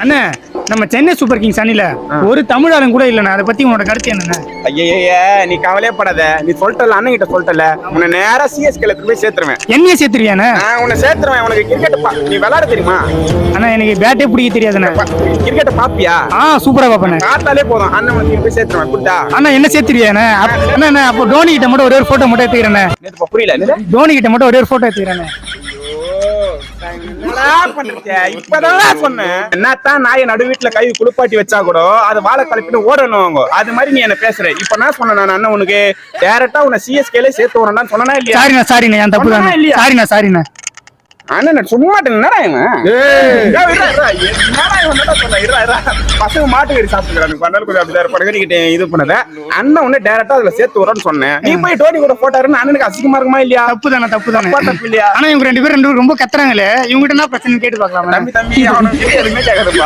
அண்ணா நம்ம Chennai super Kings அணில ஒரு தமிழாளன் கூட இல்லண்ணா. அதை பத்தி உங்களோட கருத்து என்னண்ணா? ஐயே நீ கவலையப்படாத. நீ சொல்லிட்டல, அண்ணன் கிட்ட சொல்லிட்டல, உன்னை நேரா சிஎஸ்கேல போய் சேர்த்துருவேன். என்னைய சேர்த்துருவியாண்ணா? உன்னை சேர்த்துருவேன். உனக்கு கிரிக்கெட் நீ விளையாட தெரியுமா? அண்ணா எனக்கு பேட்டே பிடிக்க தெரியாதுண்ணா. கிரிக்கெட் பாப்பியா? சூப்பரா பாப்பேன். பார்த்தாலே போதும், அண்ணன் உனக்கு போய் சேர்த்துருவேன். குட்டா அண்ணா என்ன சேர்த்துருவியாண்ணா? அண்ணா அப்போ டோனி கிட்ட மட்டும் ஒரே ஒரு போட்டோ மட்டும் எடுத்துக்கிறேன். புரியல, டோனி கிட்ட மட்டும் ஒரே ஒரு போட்டோ எடுத்துக்கிறேன். இப்பதான் சொன்னேன், என்னத்தான் நாயை நடு வீட்டுல கை குளிப்பாட்டி வச்சா கூட அது வாழை கலப்பிட்டு ஓடணும். அது மாதிரி நீ என்ன பேசுற. இப்ப நான் சொன்னேன், நான் அண்ணன் உனக்கு டைரக்டா உன்னை சிஎஸ்கேல சேர்த்து வரணும்னு சொன்னா இல்லையா? சாரிண்ணா என் தப்பு தான் இல்லையா? சாரிண்ணா அண்ணன் சும்மா பசங்க மாட்டுக்கறி சாப்பிட்டுக்கிறாங்க. இது பண்ணத அண்ணன் உன்னை டைரக்டா அதுல சேர்த்து வரணும்னு சொன்னேன். நீ போய் டோனி கூட போட்டாருன்னு அண்ணனுக்கு அசிங்கமா இருக்குமா இல்லையா? தப்பு தானே இல்லையா? ஆனா இவங்க ரெண்டு பேரும் ரொம்ப கத்துறாங்களே, இவங்ககிட்ட என்ன பிரச்சனை கேட்டு பாக்கலாம். தம்பி அவனுக்கு எதுவுமே கேட்கறதுப்பா.